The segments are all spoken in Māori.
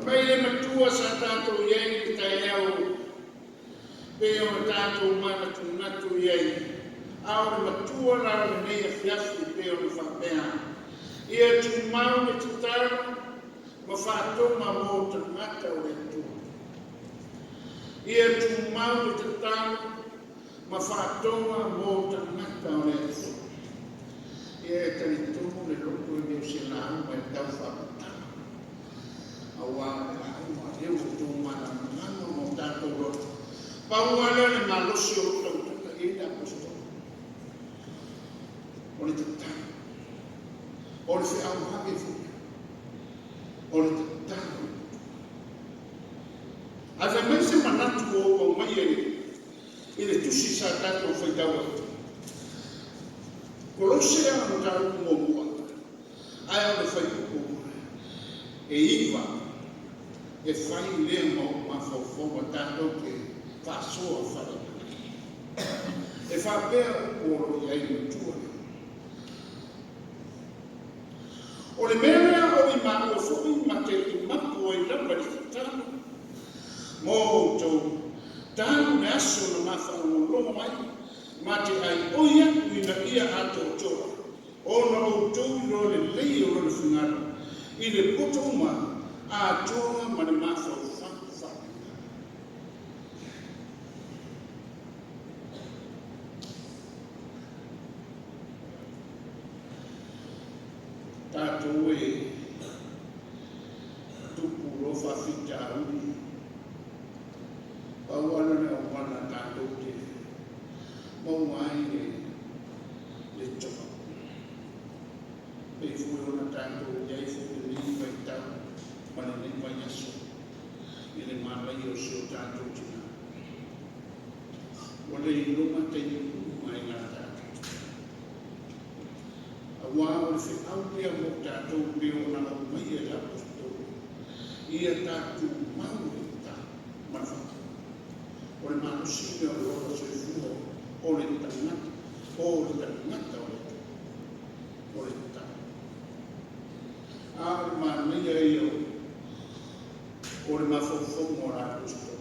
Mai le matua sa tātou iei ki tai au, pe o na tātou mana tūnatu iei. Aore matua rao le nei a fiafi pe o na whapea. Ia TUMAU me TATALO, ma FAATOGA mō tangata o le atua. Ia TUMAU me TATALO, ma FAATOGA mō tangata o le atua. Ia e taritumu le loko e meo se lau mai tau whapata. Awa ma reu tu mana mana mo tato ro pa wala le malosi o to e da posto o le tata o le fe au ha ke fu o le tata a fa mai se manatu o mai ele tusi sa tato FAITAU KOLOSE a mo tato mo mo ai o FAITAU e iva e fai lea ma faufonga tātou ke whasoa whare. E whapea o i ai mutua. O le mea o i maa o fui ma te i mapu o i rapa ni tānu. Mō tau tānu ne aso na mawhanga o longa mai, ma te ai oia i na ia ato toa. O na AUTU i ro le lei o le whingara, i le poto uma a toa ma le mawhau whakawha. Tātou e tupu ro whawhita uri. Pauana ne o wana tātou te mauai le toa. Pei fui ona tātou iai fui ni FAITAU. Mana ni mai aso i le malai o seo tātou tina. Wale i loma te i mai ngā tātou. A wā o le whiau pia mo tātou pio na o mai e la apostolo. Ia tātou mau e tā mawha. O le manosine o lora se fuo o le tangata. O le tangata o le tā. A o le manai e o o le mawhauwhongo o l'apostolo.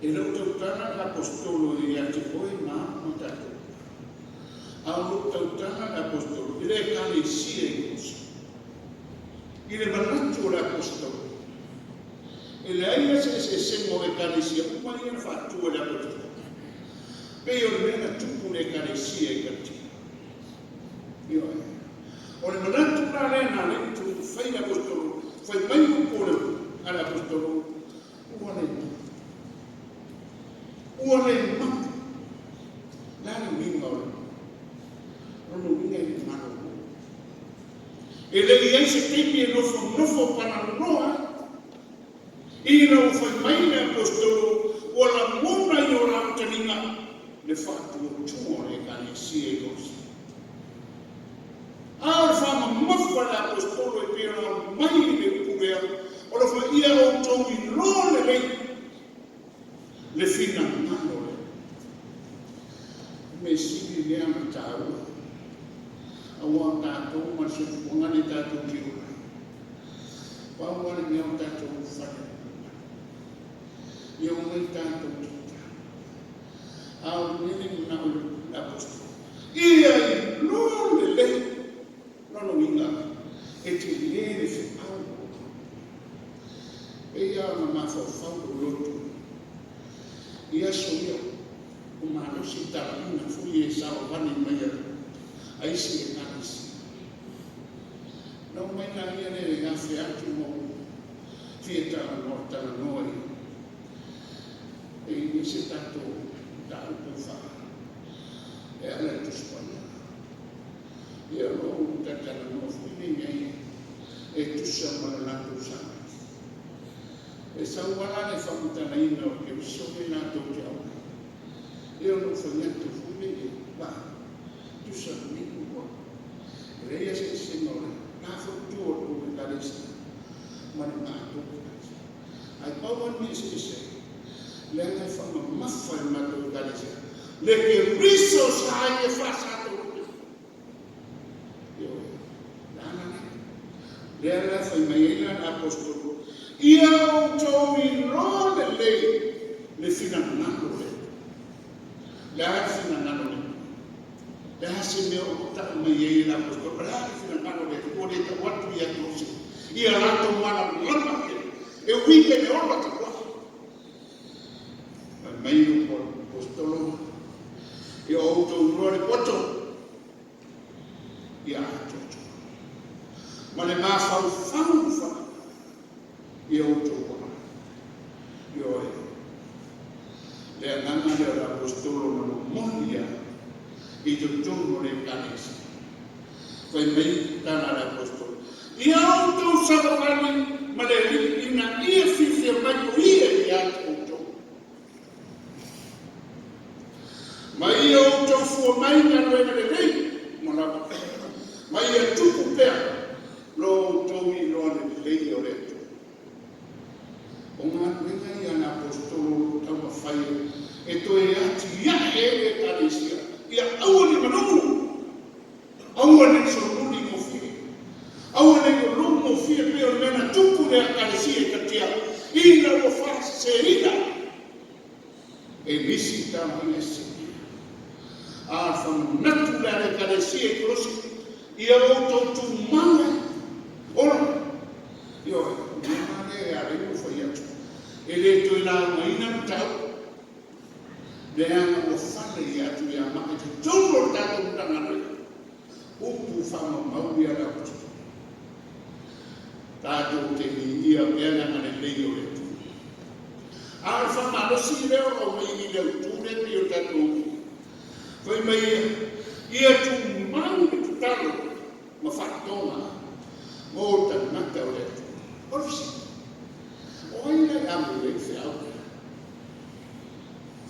E lau tautana l'apostolo i ate koe maa tātou. A lau tautana l'apostolo i le kane sia i kosa. I le manatu o l'apostolo. E le aia se semo e kane sia, uma ia whatua l'apostolo. Pei o le mena tupu le kane sia i kati. Io e. O le manatu la rena le tu fai l'apostolo. Fai mai un pole all'apostolo uane ma la winga non winga in mano e le iai se temi e nofo para noa i no fai mai l'apostolo o la mona i ora teninga le fatto tuo le cani e così. Al fama maffa l'apostolo e per mai le pugea, o lo fa ia AUTU i lole le fina manole. Me sigi le ama tāua, a wā tātou ma se wangane tātou ki ora. Pāwale mea o tātou whare. Ia o mai tātou kita. Au nene na o l'apostolo. Ia i lole Nono winga, e te lere se au. E ia ma mawhawhau o lotu. Ia so ia, o manosi tarina fui e sao vani mai aisi e kanisi. Nau mai nga ia ne ngā whiatu mo whietara no tana noi. E ni se tato tāu pōwha. E ala tuspana. Ia rou tatana no fui nei e tusa malanato sa. E sa wala ne whamutana ina o ke soke nato te au. Ia no whangato fui nei ba tusa miku wa. Reia se senore, na whautu o tō karesta. Mani mātou karesta. Ai pauan me se le ngai whama mawhai mātou karesta. Le ke riso sa e whasato. Lea la whai mai ila na apostolo. Ia o tau I lo le lei le fina nano le. Le ha fina nano le. Le ha se me o ta me ye la apostolo. Le ha fina nano le ko le ta watu ia tosi. Ia rato mana lama ke. E wike me ola ta kwa. Mai no por apostolo. Ia o tau lo le poto. Ia toto. Ma le mafau fa. Ia o tau kwa. Ia e. Le ananga le apostolo no monia. I to tungo le kanisa. Fai mai tana le apostolo. Ia o tau savavani ma le ina ia fifia mai o ia ia tau. Ma ia o tau fua mai na noena le rei. Malapa. Ma ia tupu pea. Lo tau I loa le lei o le tu. O ngā nuenga ia na apostolo tau mawhai. E to e ati ia e le taresia. Ia aua ni manungu. Aua ni sorumuni mo fie. Aua ni kolungu mo fie peo mena tupu le taresia katia. Ina lo fa se ina. E nisi tama inesi. A whanatu la le taresia e kolosi. Ia o tau TUMAU. Ora. Io e a remo fai atu. E le to ina maina tau. Le anga o whale I atu I a maka te tōro tātou tangana. Upu whama mauri a raposto. Tātou te ni ia peana ngane lei o le tu. Ara whama rosi leo o mai I leo tūre te o tātou. Whai mai ia TUMAU I tutalo. Ma FAATOGA. Mō tanaka o le tu. Orisi. O aina I amu le whiau.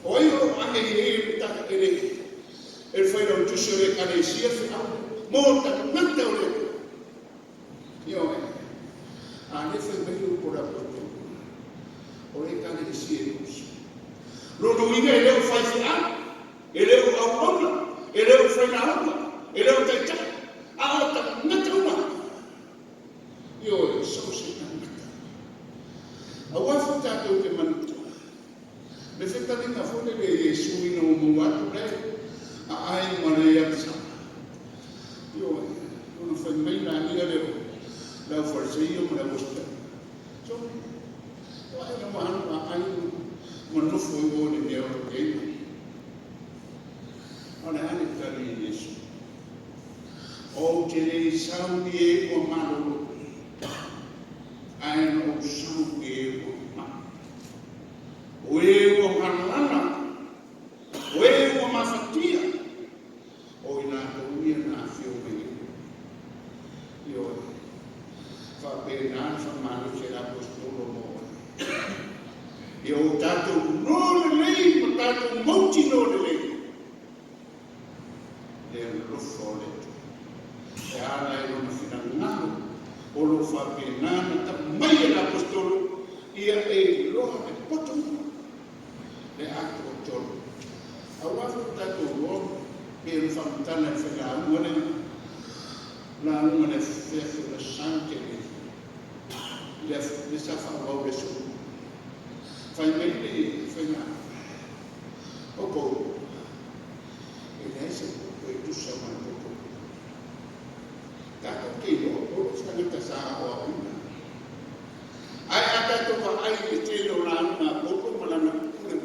O io anche I taka ere. E fai no TUSI o le kanesia whiau. Mō tanaka o le tu. Io e. A ne fai mai o kora poto. O le kanesia e TUSI. Rono inga e leo fai whiau. E leo au ona. E leo fai na ona. E leo taita. A o tanaka ona. Io e sausi tanaka. A wafu tātou te manuta. Me whetaringa whone le Yesu ina o muatu le. A ai mana e atisa. Io e. Una whai mai na ia leo. Lau wharisei o mana wosta. So. O ai na mahanu a ai. Manofo I o ne mea o keima. Ona ane tari I Yesu. O te rei sauni e o maroro. Ai no sauni e o maroro. O e o marana. O e o mafatia. O ina kauia na fio mei. Io e. Fa pena fa mano se la apostolo mo. Io tato no le lei, tato moti no le lei. Lo fole e ara e non finangano o lo fa penana ta mai l'apostolo ia e lo e poto le atto tolo a wafu tato lo per fantana e fega uone la uone fefe la sante le sa fa lo beso fai mai fai na o po e lei se tu sama itu. Tak kilo, sekarang kita sahau apa? Ai ada tu ai kilo orang nak pokok malam nak kulit.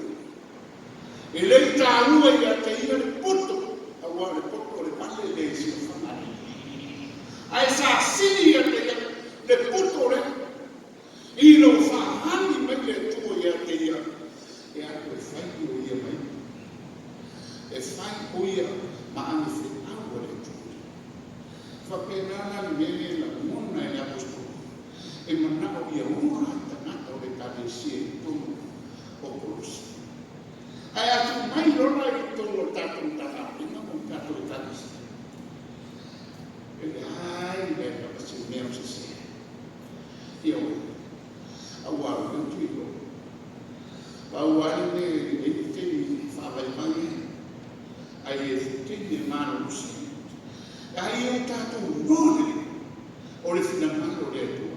Elok tahu ai ada yang putih, awal pokok le pakai le siapa? Ai sahsi ada yang le putih le. Ilo faham ni macam tu ya dia. Ya aku faham dia mai. Faham dia. Maani whiau o le tu. Whapenana mele la mona e apostolo. E manao ia ua tanaka o le kanesia I tono o KOLOSE. Ai atu mai lona I tono tātou tātou. Ina mo tātou e kanesia. E le ai le kapasi mea sisi. Ia o. Awau e tu ilo. Awau e te whawai mai. Ai e tine mano usi. Ai o tātou nōne o le whina mano le atua.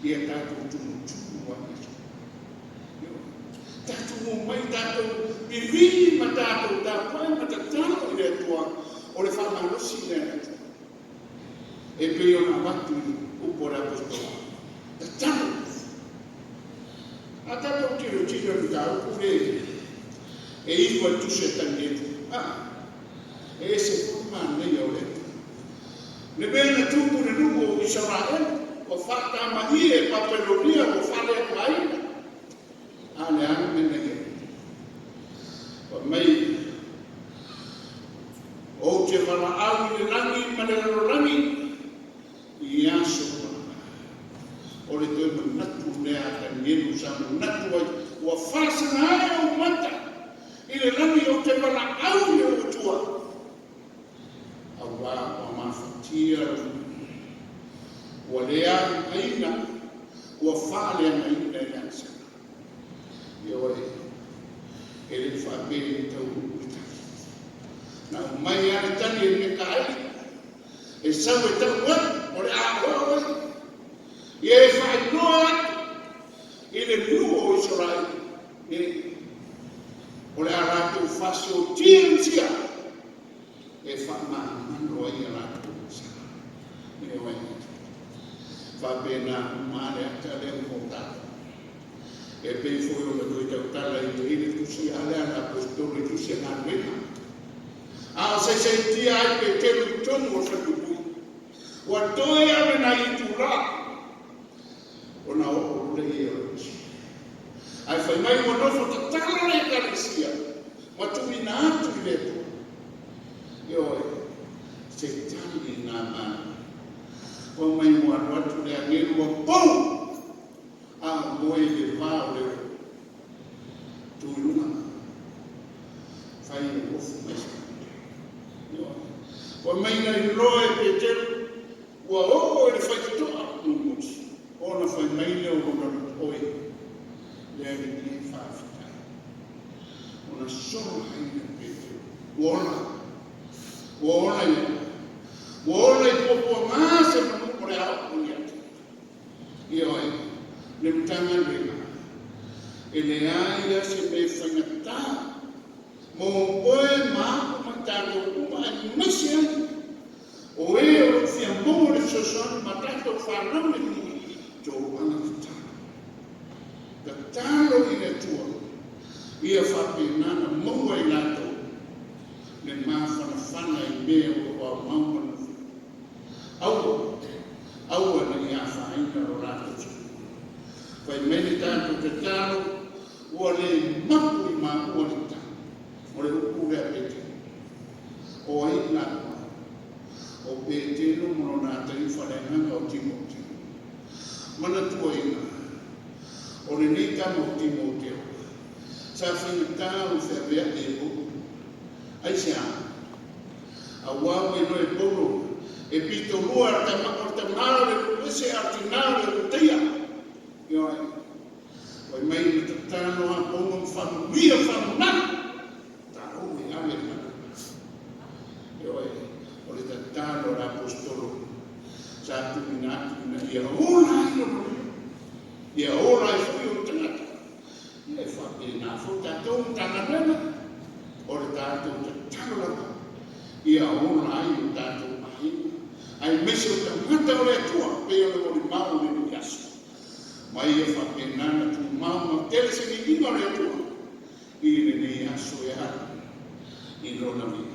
ia tātou tumutumu wani. Tātou mai tātou piwi ma tātou tāpai ma tatalo i le atua o le whamalosi i le atua. E peo na watu upo le apostola. Tatalo. A tātou tiro ni tāu kure e iwa tuse tangetu. E se kuma nei o le. Le bena tupu le nuko o Israel, o whata mahi e papelonia o whale mai. Ale ana mena e. O mai, o te Falana'I le rangi, ma le rangi, i aso mana. O le toi manatu lea ka nielu sa manatu ai, ua whasana ai o mata, i le rangi o te Falana'I le o tua. Awa o mawhatia, ua lea aina, ua whale aina i ansa. Yo e le whapere tau utaki. Nā mai ane tani e me ka ai, e sau e tau wai, o le āua wai. I e whainoa atu, i le nuo o Israel, o le arato whase o tia, e whamamano ai arato sa. Me wai, whapena umare ata le motaka. E pei foi o le doi tau tala i te hine tusi ale ana apostole tusi ana wena. A se tia ai pe telu tonu o whakupui. Wa toi ame na i tu rā. O na o le i o tusi. Ai whai mai o nofo ta tala le karesia. Ma tui na atu i lepo. Yo e, se tali nā mana. O mai mo atu le angeru a pou. A moe le vāo le tūrunga. Whai o ofu mai sa. Wa maina i loe pe teru, wa o le whaitoa numuti. O na whai maile o ronga oi. Le awe ni e whaafitai. O na soro haina pe teru. Wona. Wona i. Wona i popo maase na mukore au kuni atu. I oi. Le mtanga lena. E le aia se me whangatā. Mō oe māku matato uma e masi ai. O e o fia mō le sosoni matato whanau le ni. Tō ana tatalo. Tatalo i le tua. Ia whapenana mō e lato. Le mawhana i mea o a maumana. Aua na ia whaina o rato. Whai meni tātou te tāro, ua le mapu i mā ua le tā. O le uku rea pete. O ai nā kua. O pete no mono nā tari whanehanga o Timoteo. Mana tua ina. O le nei kama o Timoteo. Sa whaina tāro whea e o. Ai se a. A wau e no e polo. E pito lua o te mara le kulese a tinao le kuteia. Yo ai, oi mai ni tatano a pongo whanuia whanunana. Tāu e ame nana. Yo ai, o le tatano a apostolo. Sa tumina ia ola i no. Ia ola i fui o tangata. Ia e whapena fo tatou tanganana. O le tatou tatano laka. Ia ola i o tatou mahina. Ai mese o tangata o le atua. Pea le mori mau le ni aso. Mai e whapenana TUMAU ma tele se ni inga le atua. I le nei aso e hara. I rona mi.